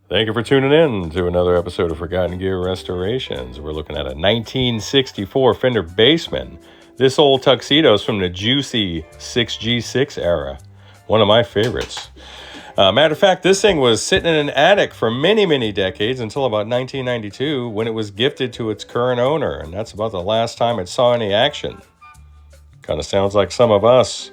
Thank you for tuning in to another episode of Forgotten Gear Restorations. We're looking at a 1964 Fender Bassman. This old tuxedo is from the juicy 6G6 era. One of my favorites. Matter of fact, this thing was sitting in an attic for many, many decades until about 1992 when it was gifted to its current owner. And that's about the last time it saw any action. Kind of sounds like some of us.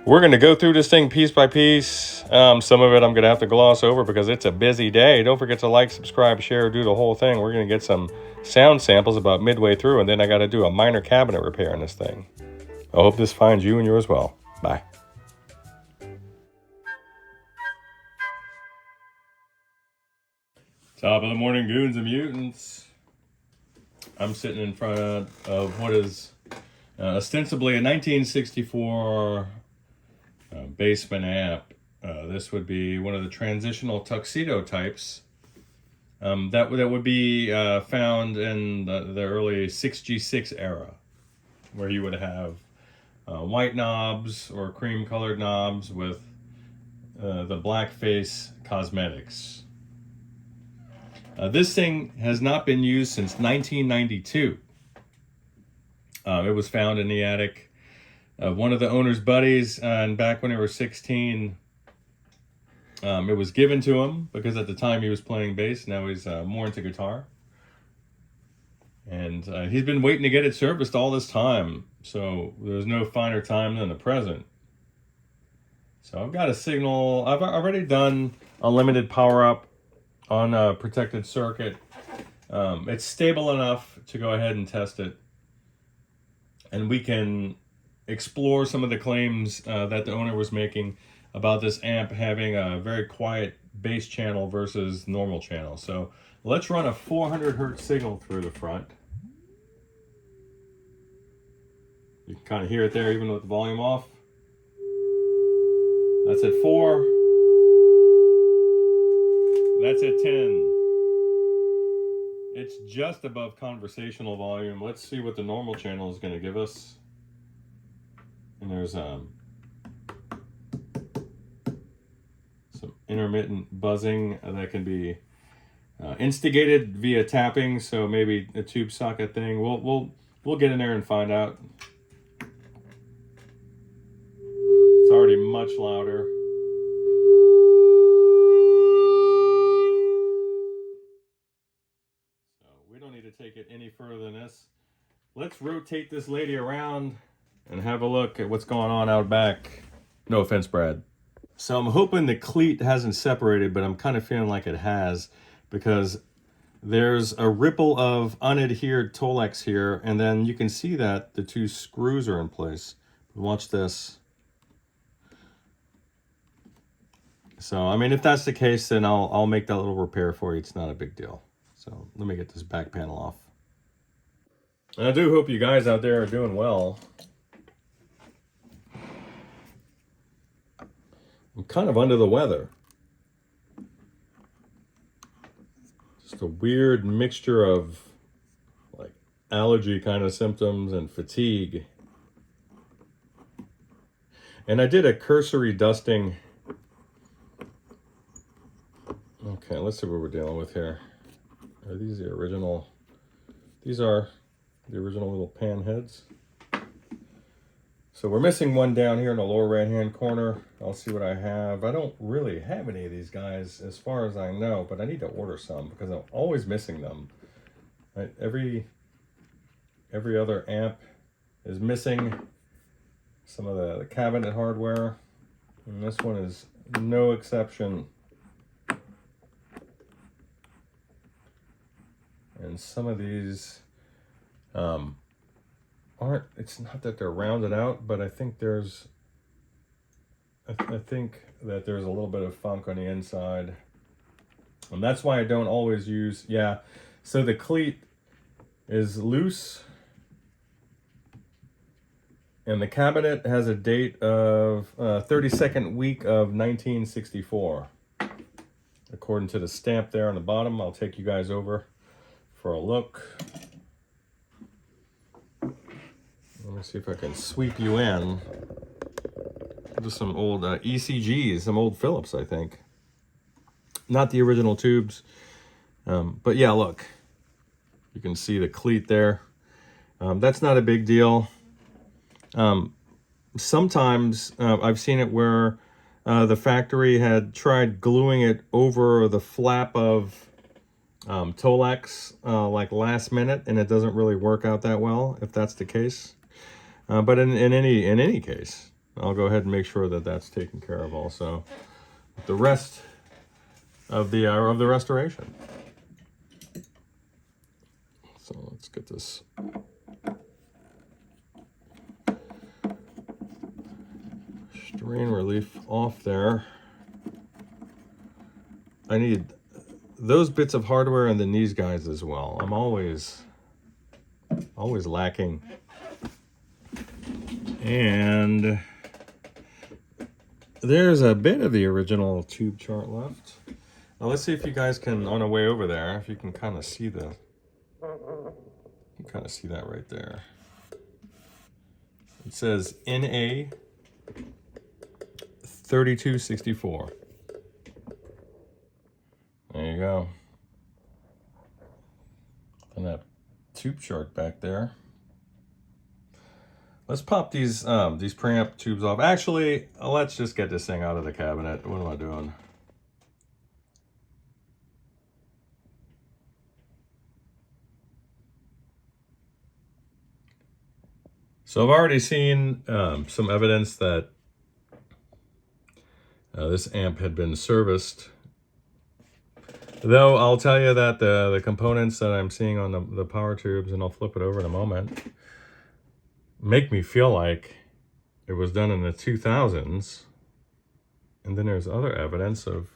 We're going to go through this thing piece by piece. Some of it I'm going to have to gloss over because it's a busy day. Don't forget to like, subscribe, share, do the whole thing. We're going to get some sound samples about midway through, and then I got to do a minor cabinet repair on this thing. I hope this finds you and yours well. Bye. Top of the morning, goons and mutants. I'm sitting in front of what is ostensibly a 1964 Bassman amp. This would be one of the transitional tuxedo types that would be found in the early 6G6 era, where you would have white knobs or cream colored knobs with the blackface cosmetics. This thing has not been used since 1992. It was found in the attic of one of the owner's buddies, and back when they were 16, it was given to him because at the time he was playing bass. Now he's more into guitar. And he's been waiting to get it serviced all this time, so there's no finer time than the present. So I've got a signal. I've already done a limited power up on a protected circuit. It's stable enough to go ahead and test it. And we can explore some of the claims that the owner was making about this amp having a very quiet bass channel versus normal channel. So let's run a 400 hertz signal through the front. You can kind of hear it there even with the volume off. That's at 4. That's at 10. It's just above conversational volume. Let's see what the normal channel is going to give us. And there's some intermittent buzzing that can be instigated via tapping, so maybe a tube socket thing. We'll get in there and find out. It's already much louder. So we don't need to take it any further than this. Let's rotate this lady around and have a look at what's going on out back. No offense, Brad. So I'm hoping the cleat hasn't separated, but I'm kind of feeling like it has, because there's a ripple of unadhered Tolex here, and then you can see that the two screws are in place. Watch this. So, I mean, if that's the case, then I'll make that little repair for you. It's not a big deal. So let me get this back panel off. And I do hope you guys out there are doing well. I'm kind of under the weather. Just a weird mixture of like allergy kind of symptoms and fatigue. And I did a cursory dusting. Okay, let's see what we're dealing with here. Are these the original? These are the original little pan heads. So we're missing one down here in the lower right-hand corner. I'll see what I have. I don't really have any of these guys as far as I know, but I need to order some because I'm always missing them. Right? Every other amp is missing some of the cabinet hardware, and this one is no exception. And some of these aren't, it's not that they're rounded out, but I think there's, I think that there's a little bit of funk on the inside. And that's why I don't always use, yeah. So the cleat is loose. And the cabinet has a date of 32nd week of 1964. According to the stamp there on the bottom, I'll take you guys over for a look. Let me see if I can sweep you in. Just some old ECGs, some old Philips, I think. not the original tubes. But yeah, look, you can see the cleat there. That's not a big deal. Sometimes I've seen it where the factory had tried gluing it over the flap of Tolex like last minute, and it doesn't really work out that well if that's the case. But in any case, I'll go ahead and make sure that that's taken care of also. The rest of the restoration. So let's get this strain relief off there. I need those bits of hardware and then these guys as well. I'm always lacking. And there's a bit of the original tube chart left. Now let's see if you guys can, on the way over there, if you can kind of see that right there. It says NA 3264. There you go. And that tube chart back there. Let's pop these preamp tubes off. Actually, let's just get this thing out of the cabinet. What am I doing? So I've already seen some evidence that this amp had been serviced. Though I'll tell you that the components that I'm seeing on the power tubes, and I'll flip it over in a moment, make me feel like it was done in the 2000s. And then there's other evidence of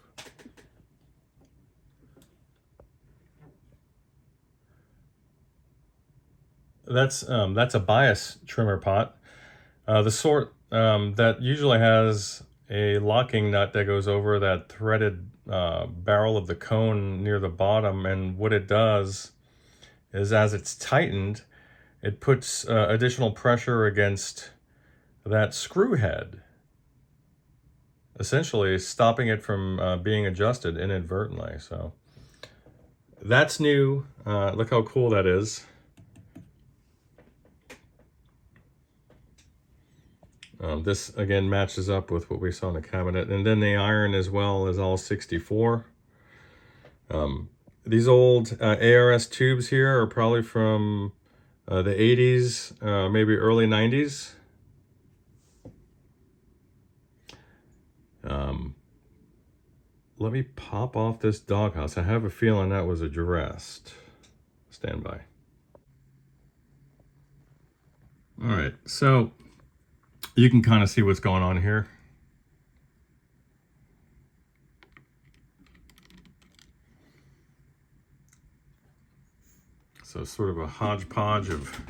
that's a bias trimmer pot, the sort that usually has a locking nut that goes over that threaded barrel of the cone near the bottom, and what it does is as it's tightened, it puts additional pressure against that screw head, essentially stopping it from being adjusted inadvertently. So that's new. Look how cool that is. This again matches up with what we saw in the cabinet, and then the iron as well is all 64. These old ARS tubes here are probably from the 80s, maybe early 90s. Let me pop off this doghouse. I have a feeling that was addressed. Stand by. All right, so you can kind of see what's going on here. So sort of a hodgepodge of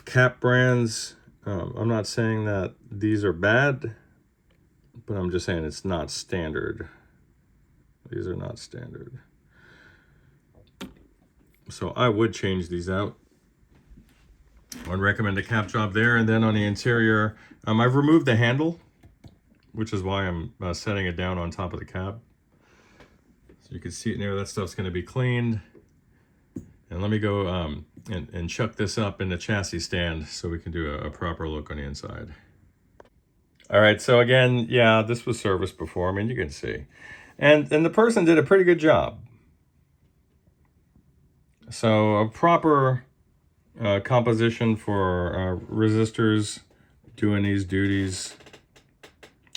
cap brands. I'm not saying that these are bad, but I'm just saying it's not standard. These are not standard. So I would change these out. I'd recommend a cap job there, and then on the interior, I've removed the handle, which is why I'm setting it down on top of the cab. So you can see it there, that stuff's gonna be cleaned. And let me go and chuck this up in the chassis stand so we can do a proper look on the inside. All right, so again, yeah, this was serviced before. I mean, you can see. And the person did a pretty good job. So a proper composition for resistors doing these duties.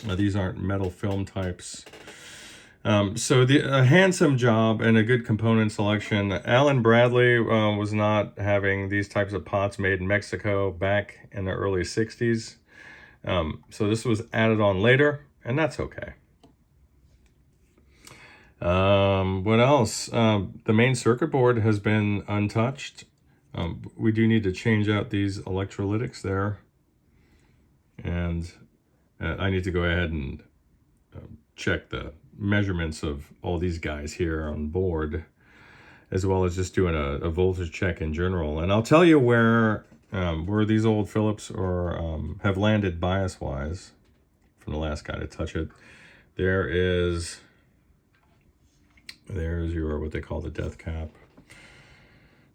These aren't metal film types. So a handsome job and a good component selection. Alan Bradley was not having these types of pots made in Mexico back in the early 60s. So this was added on later, and that's okay. What else? The main circuit board has been untouched. We do need to change out these electrolytics there. And I need to go ahead and check the measurements of all these guys here on board, as well as just doing a voltage check in general. And I'll tell you where these old Phillips have landed bias-wise from the last guy to touch it. There is There's your, what they call the death cap.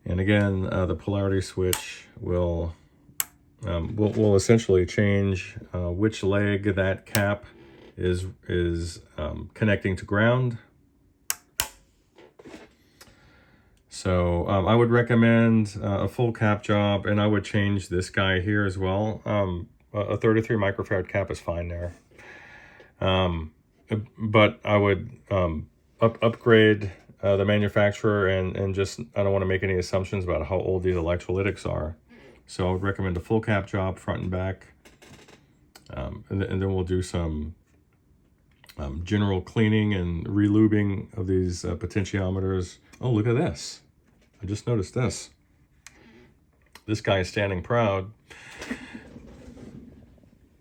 And again, the polarity switch will essentially change which leg that cap is connecting to ground. So I would recommend a full cap job, and I would change this guy here as well. A 33 microfarad cap is fine there. But I would upgrade the manufacturer and just, I don't want to make any assumptions about how old these electrolytics are. So I would recommend a full cap job, front and back. And then we'll do some general cleaning and relubing of these potentiometers. Oh, look at this. I just noticed this. This guy is standing proud.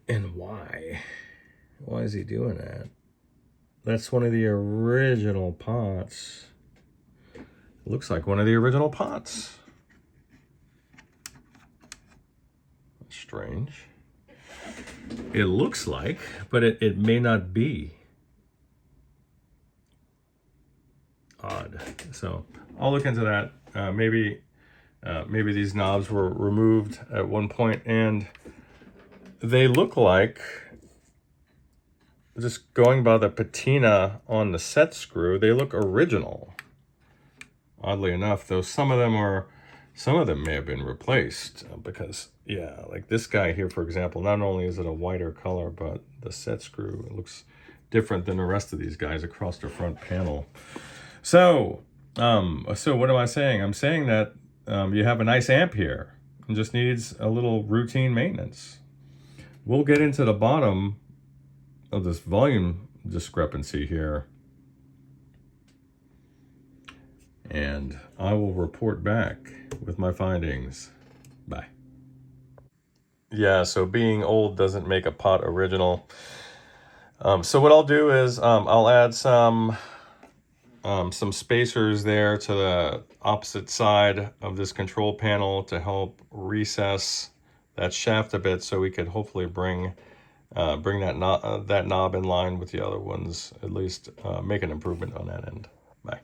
And why? Why is he doing that? That's one of the original pots. It looks like one of the original pots. That's strange. It looks like, but it may not be. Odd. So I'll look into that. Maybe these knobs were removed at one point, and they look like, just going by the patina on the set screw, they look original. Oddly enough, though, some of them may have been replaced because, yeah, like this guy here, for example, not only is it a whiter color, but the set screw, it looks different than the rest of these guys across the front panel. So what am I saying? I'm saying that you have a nice amp here. It just needs a little routine maintenance. We'll get into the bottom of this volume discrepancy here, and I will report back with my findings. Bye. Yeah, so being old doesn't make a pot original. So what I'll do is I'll add some spacers there to the opposite side of this control panel to help recess that shaft a bit, so we could hopefully bring that knob in line with the other ones, at least make an improvement on that end. Bye.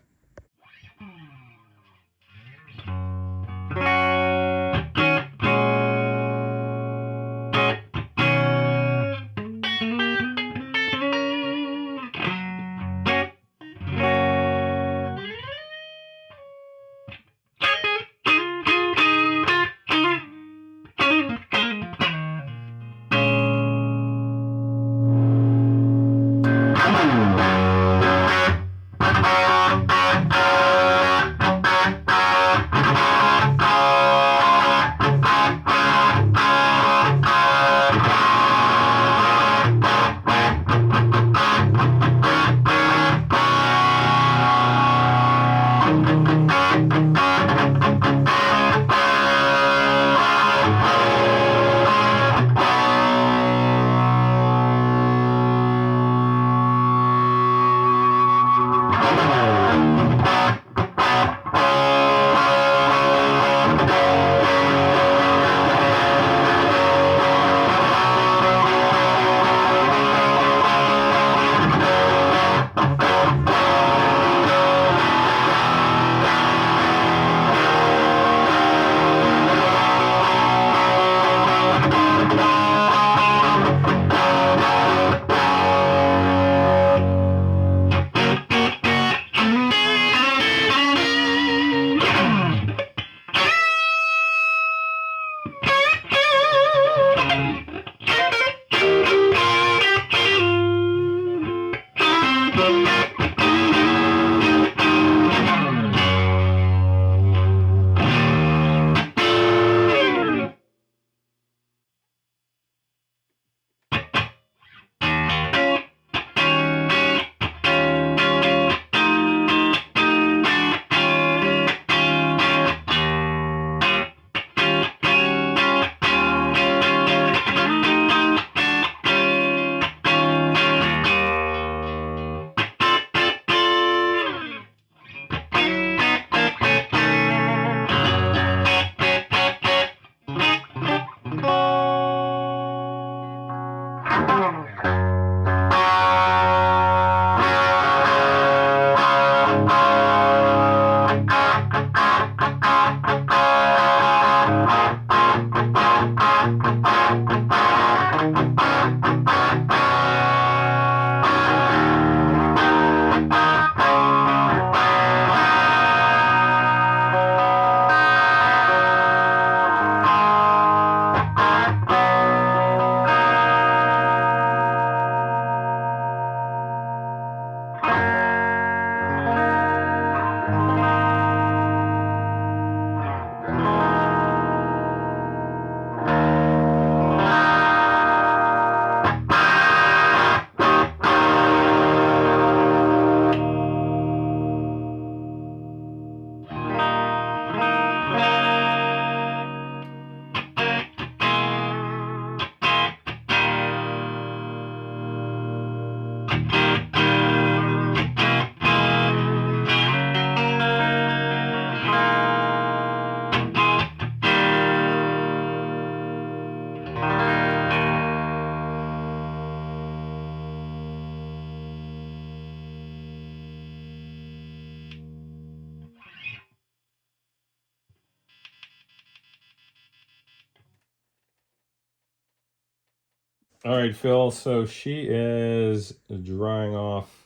All right, Phil, so she is drying off.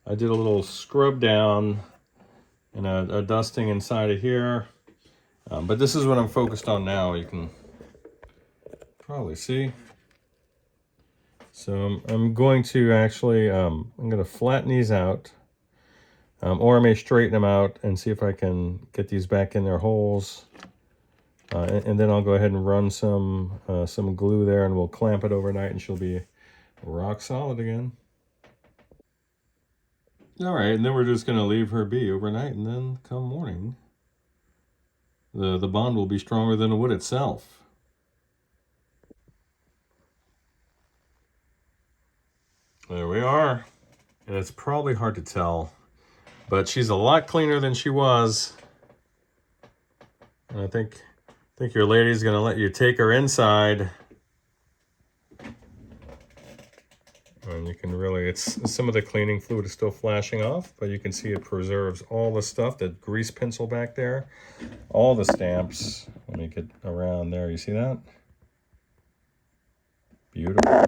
I did a little scrub down and a dusting inside of here. But this is what I'm focused on now. You can probably see. So I'm going to actually, I'm going to flatten these out. Or I may straighten them out and see if I can get these back in their holes. And then I'll go ahead and run some glue there, and we'll clamp it overnight, and she'll be rock solid again. All right, and then we're just going to leave her be overnight, and then come morning, the bond will be stronger than the wood itself. There we are. And it's probably hard to tell, but she's a lot cleaner than she was. And I think your lady's going to let you take her inside. And you can really, it's some of the cleaning fluid is still flashing off, but you can see it preserves all the stuff, that grease pencil back there, all the stamps. Let me get around there. You see that? Beautiful.